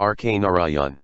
RK Narayan.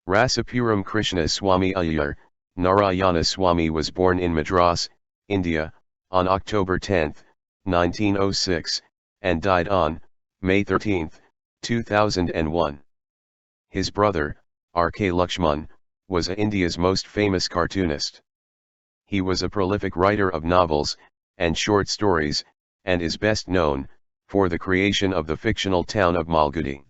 Rasipuram Krishna Swami Iyer, Narayana Swami was born in Madras, India, on October 10, 1906, and died on May 13, 2001. His brother, RK Lakshman, was India's most famous cartoonist. He was a prolific writer of novels and short stories, and is best known for the creation of the fictional town of Malgudi.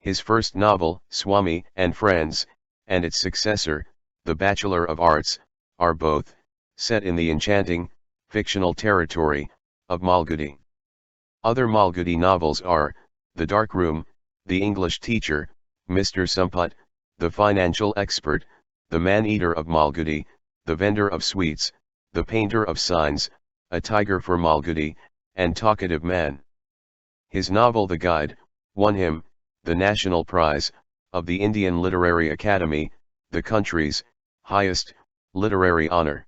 His first novel, Swami and Friends, and its successor, The Bachelor of Arts, are both set in the enchanting, fictional territory of Malgudi. Other Malgudi novels are The Dark Room, The English Teacher, Mr. Samput, The Financial Expert, The Man-Eater of Malgudi, The Vendor of Sweets, The Painter of Signs, A Tiger for Malgudi, and Talkative Man. His novel The Guide won him the National Prize of the Indian Literary Academy, the country's highest literary honor.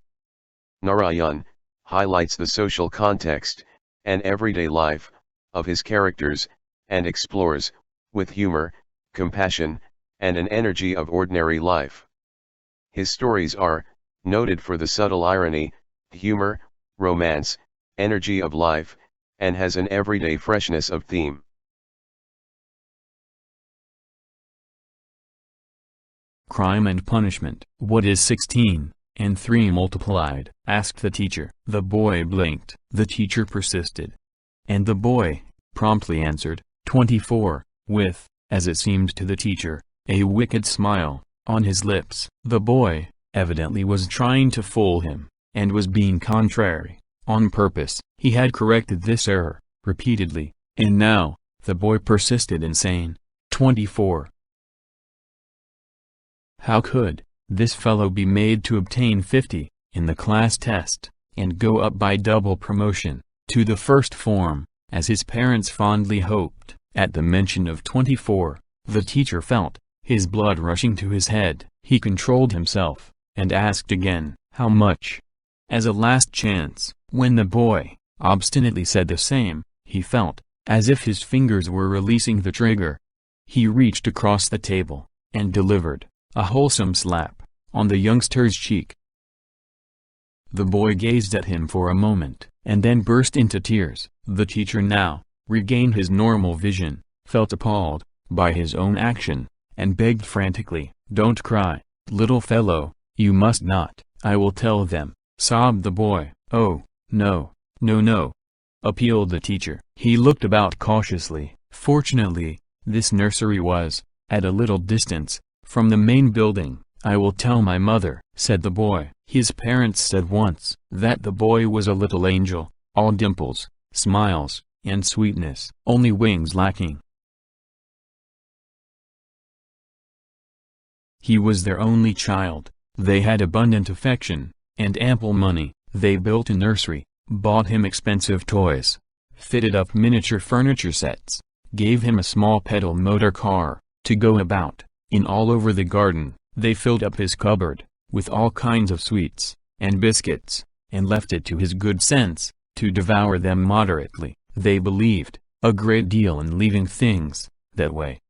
Narayan highlights the social context and everyday life of his characters, and explores, with humor, compassion, and an energy of ordinary life. His stories are noted for the subtle irony, humor, romance, energy of life, and has an everyday freshness of theme. Crime and punishment. What is 16 and 3 multiplied? Asked the teacher. The boy blinked. The teacher persisted. And the boy promptly answered, 24, with, as it seemed to the teacher, a wicked smile on his lips. The boy evidently was trying to fool him, and was being contrary. On purpose, he had corrected this error repeatedly, and now the boy persisted in saying, 24. How could this fellow be made to obtain 50 in the class test, and go up by double promotion to the first form, as his parents fondly hoped? At the mention of 24, the teacher felt his blood rushing to his head. He controlled himself, and asked again, how much? As a last chance, when the boy obstinately said the same, he felt as if his fingers were releasing the trigger. He reached across the table, and delivered a wholesome slap on the youngster's cheek. The boy gazed at him for a moment, and then burst into tears. The teacher now regained his normal vision, felt appalled by his own action, and begged frantically, don't cry, little fellow, you must not. I will tell them, sobbed the boy. Oh, no, no, no, appealed the teacher. He looked about cautiously. Fortunately, this nursery was at a little distance from the main building. I will tell my mother, said the boy. His parents said once that the boy was a little angel, all dimples, smiles, and sweetness, only wings lacking. He was their only child. They had abundant affection, and ample money. They built a nursery, bought him expensive toys, fitted up miniature furniture sets, gave him a small pedal motor car to go about in all over the garden. They filled up his cupboard with all kinds of sweets and biscuits, and left it to his good sense to devour them moderately. They believed a great deal in leaving things that way.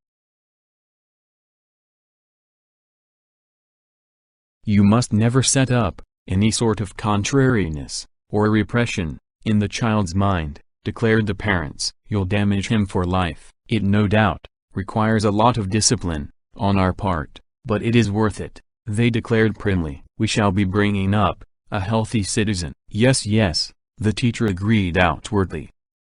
You must never set up any sort of contrariness or repression in the child's mind, declared the parents. You'll damage him for life. It no doubt requires a lot of discipline on our part, but it is worth it, they declared primly. We shall be bringing up a healthy citizen. Yes, yes, the teacher agreed outwardly,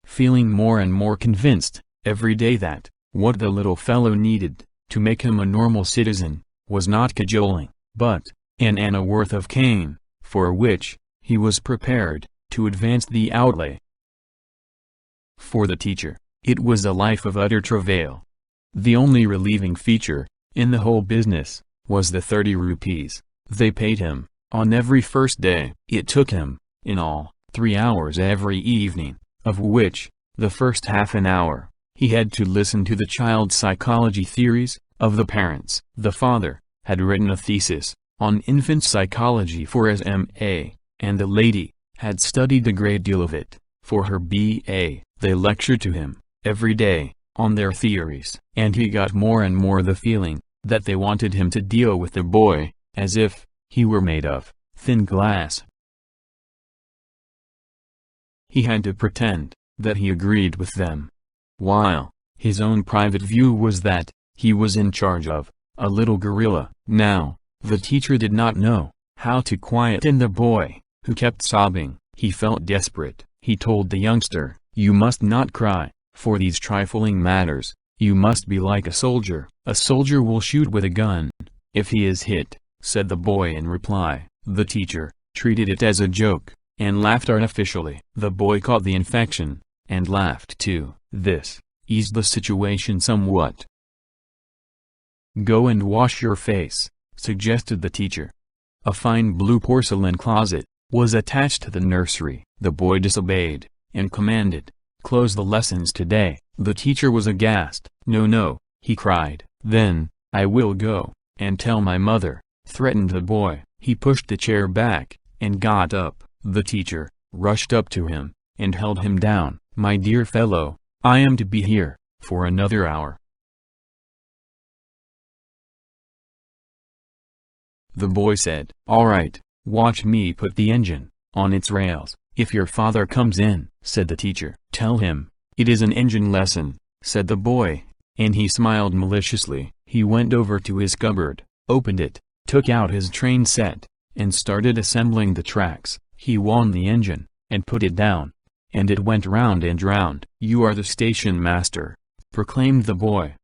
feeling more and more convinced every day that what the little fellow needed to make him a normal citizen was not cajoling, but an anna worth of cane, for which he was prepared to advance the outlay. For the teacher, it was a life of utter travail. The only relieving feature in the whole business was the 30 rupees they paid him on every first day. It took him, in all, 3 hours every evening, of which, the first half an hour, he had to listen to the child's psychology theories of the parents. The father had written a thesis on infant psychology for his M.A., and the lady had studied a great deal of it for her B.A. They lectured to him every day on their theories. And he got more and more the feeling that they wanted him to deal with the boy as if he were made of thin glass. He had to pretend that he agreed with them, while his own private view was that he was in charge of a little gorilla. Now, the teacher did not know how to quieten the boy, who kept sobbing. He felt desperate. He told the youngster, "You must not cry for these trifling matters. You must be like a soldier. A soldier will shoot with a gun if he is hit," said the boy in reply. The teacher treated it as a joke and laughed artificially. The boy caught the infection and laughed too. This eased the situation somewhat. "Go and wash your face," suggested the teacher. A fine blue porcelain closet was attached to the nursery. The boy disobeyed and commanded, "Close the lessons today." The teacher was aghast. "No, no," he cried. "Then, I will go and tell my mother," threatened the boy. He pushed the chair back and got up. The teacher rushed up to him and held him down. "My dear fellow, I am to be here for another hour." The boy said, "All right, watch me put the engine on its rails. If your father comes in," said the teacher, "tell him it is an engine lesson," said the boy, and he smiled maliciously. He went over to his cupboard, opened it, took out his train set, and started assembling the tracks. He wound the engine and put it down, and it went round and round. "You are the station master," proclaimed the boy.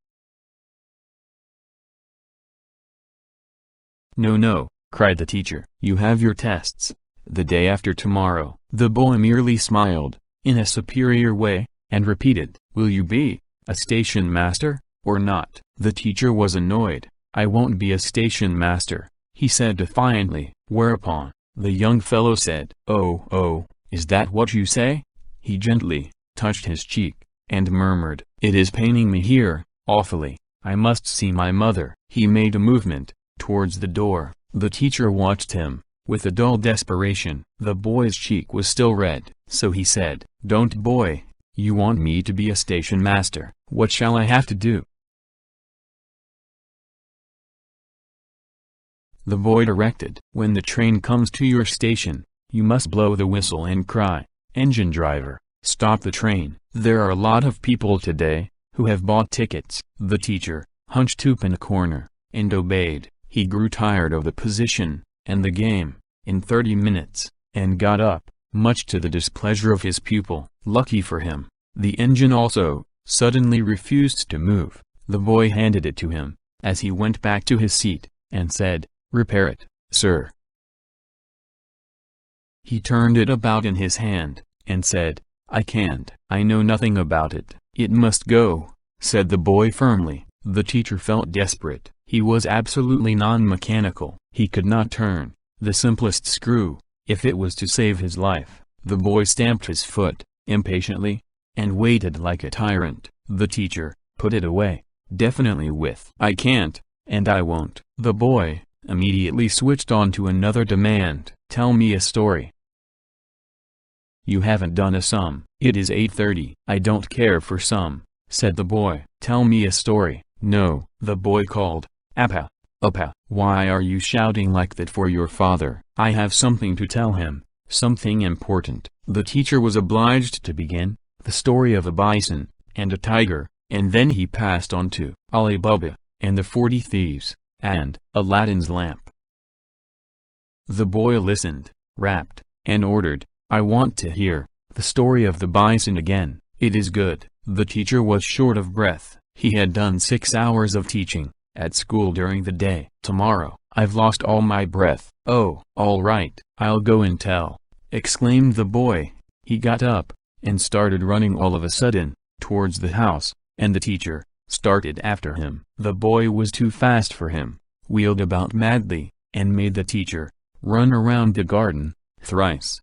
"No, no," cried the teacher. "You have your tests the day after tomorrow." The boy merely smiled, in a superior way, and repeated, "Will you be a station master, or not?" The teacher was annoyed. "I won't be a station master," he said defiantly. Whereupon, the young fellow said, Oh, is that what you say?" He gently touched his cheek, and murmured, "It is paining me here, awfully. I must see my mother." He made a movement towards the door. The teacher watched him with a dull desperation. The boy's cheek was still red, so he said, "Don't, boy. You want me to be a station master. What shall I have to do?" The boy directed, "When the train comes to your station, you must blow the whistle and cry, 'Engine driver, stop the train.' There are a lot of people today who have bought tickets." The teacher hunched up in a corner and obeyed. He grew tired of the position and the game in 30 minutes, and got up, much to the displeasure of his pupil. Lucky for him, the engine also suddenly refused to move. The boy handed it to him as he went back to his seat, and said, "Repair it, sir." He turned it about in his hand, and said, "I can't. I know nothing about it." "It must go," said the boy firmly. The teacher felt desperate. He was absolutely non-mechanical. He could not turn the simplest screw, if it was to save his life. The boy stamped his foot impatiently, and waited like a tyrant. The teacher put it away, definitely with, "I can't, and I won't." The boy immediately switched on to another demand. "Tell me a story." "You haven't done a sum. It is 8:30. "I don't care for sum," said the boy. "Tell me a story." "No," the boy called. "Appa, Appa." "Why are you shouting like that for your father?" "I have something to tell him, something important." The teacher was obliged to begin the story of a bison and a tiger, and then he passed on to Ali Baba and the 40 thieves, and Aladdin's lamp. The boy listened, rapt, and ordered, "I want to hear the story of the bison again. It is good." The teacher was short of breath. He had done 6 hours of teaching at school during the day. "Tomorrow, I've lost all my breath." "Oh, all right, I'll go and tell," exclaimed the boy. He got up and started running all of a sudden towards the house, and the teacher started after him. The boy was too fast for him, wheeled about madly, and made the teacher run around the garden thrice.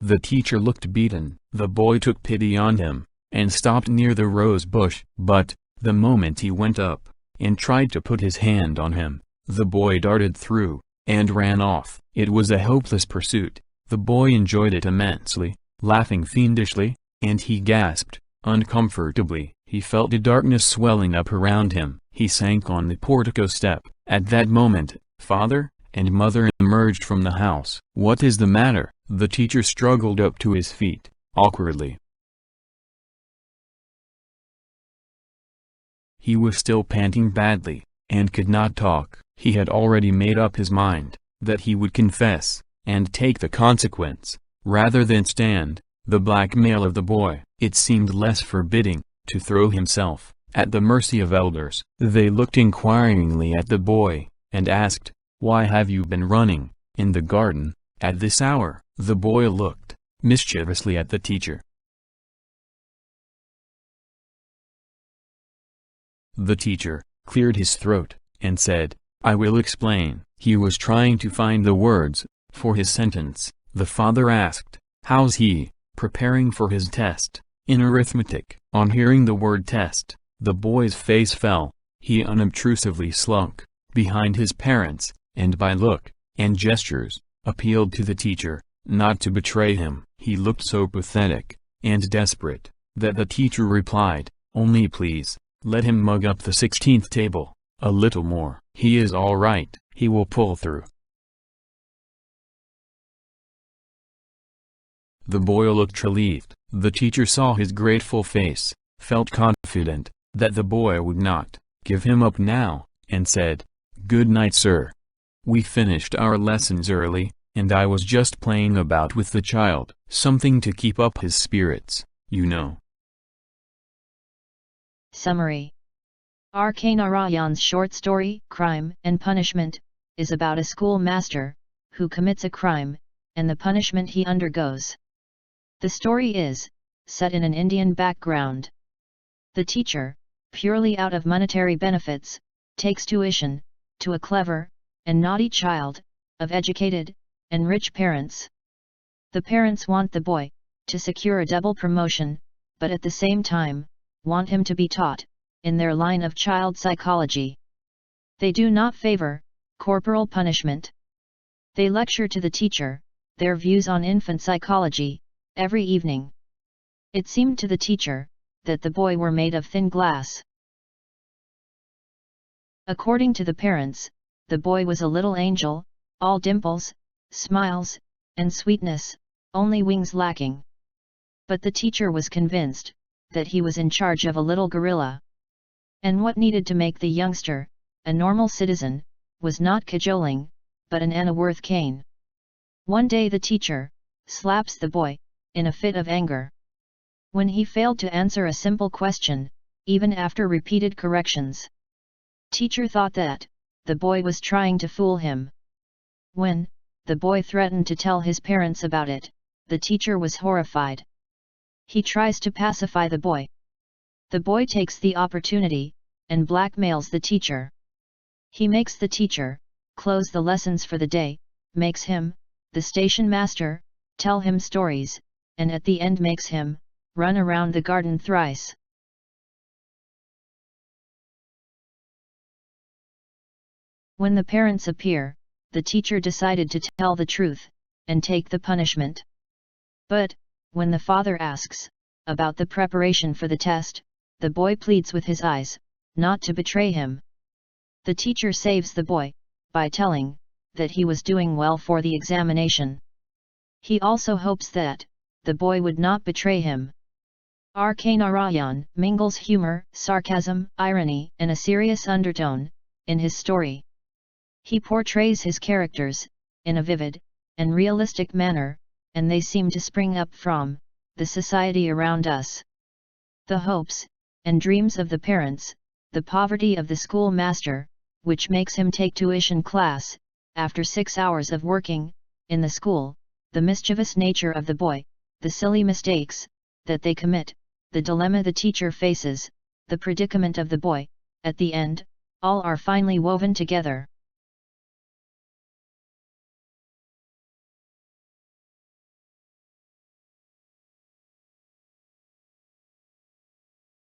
The teacher looked beaten. The boy took pity on him and stopped near the rose bush. But the moment he went up and tried to put his hand on him, the boy darted through and ran off. It was a hopeless pursuit. The boy enjoyed it immensely, laughing fiendishly, and he gasped, uncomfortably. He felt a darkness swelling up around him. He sank on the portico step. At that moment, father and mother emerged from the house. "What is the matter?" The teacher struggled up to his feet, awkwardly. He was still panting badly, and could not talk. He had already made up his mind that he would confess, and take the consequence, rather than stand the blackmail of the boy. It seemed less forbidding to throw himself at the mercy of elders. They looked inquiringly at the boy, and asked, "Why have you been running in the garden at this hour?" The boy looked mischievously at the teacher. The teacher cleared his throat, and said, "I will explain." He was trying to find the words for his sentence. The father asked, "How's he preparing for his test in arithmetic?" On hearing the word test, the boy's face fell. He unobtrusively slunk behind his parents, and by look and gestures, appealed to the teacher not to betray him. He looked so pathetic and desperate that the teacher replied, "Only please, let him mug up the 16th table a little more. He is all right, he will pull through." The boy looked relieved. The teacher saw his grateful face, felt confident that the boy would not give him up now, and said, "Good night, sir. We finished our lessons early, and I was just playing about with the child. Something to keep up his spirits, you know." Summary. R K Narayan's short story, Crime and Punishment, is about a schoolmaster who commits a crime, and the punishment he undergoes. The story is set in an Indian background. The teacher, purely out of monetary benefits, takes tuition to a clever and naughty child of educated and rich parents. The parents want the boy to secure a double promotion, but at the same time, want him to be taught in their line of child psychology. They do not favor corporal punishment. They lecture to the teacher their views on infant psychology every evening. It seemed to the teacher that the boy were made of thin glass. According to the parents, the boy was a little angel, all dimples, smiles, and sweetness, only wings lacking. But the teacher was convinced that he was in charge of a little gorilla. And what needed to make the youngster a normal citizen was not cajoling, but an Anna-worth cane. One day the teacher slaps the boy in a fit of anger. When he failed to answer a simple question, even after repeated corrections. Teacher thought that the boy was trying to fool him. When the boy threatened to tell his parents about it, the teacher was horrified. He tries to pacify the boy. The boy takes the opportunity and blackmails the teacher. He makes the teacher close the lessons for the day, makes him, the station master, tell him stories, and at the end makes him run around the garden thrice. When the parents appear, the teacher decided to tell the truth and take the punishment. But when the father asks about the preparation for the test, the boy pleads with his eyes not to betray him. The teacher saves the boy by telling that he was doing well for the examination. He also hopes that the boy would not betray him. R K Narayan mingles humor, sarcasm, irony, and a serious undertone in his story. He portrays his characters in a vivid and realistic manner, and they seem to spring up from the society around us. The hopes and dreams of the parents, the poverty of the schoolmaster, which makes him take tuition class after 6 hours of working in the school, the mischievous nature of the boy, the silly mistakes that they commit, the dilemma the teacher faces, the predicament of the boy, at the end, all are finely woven together.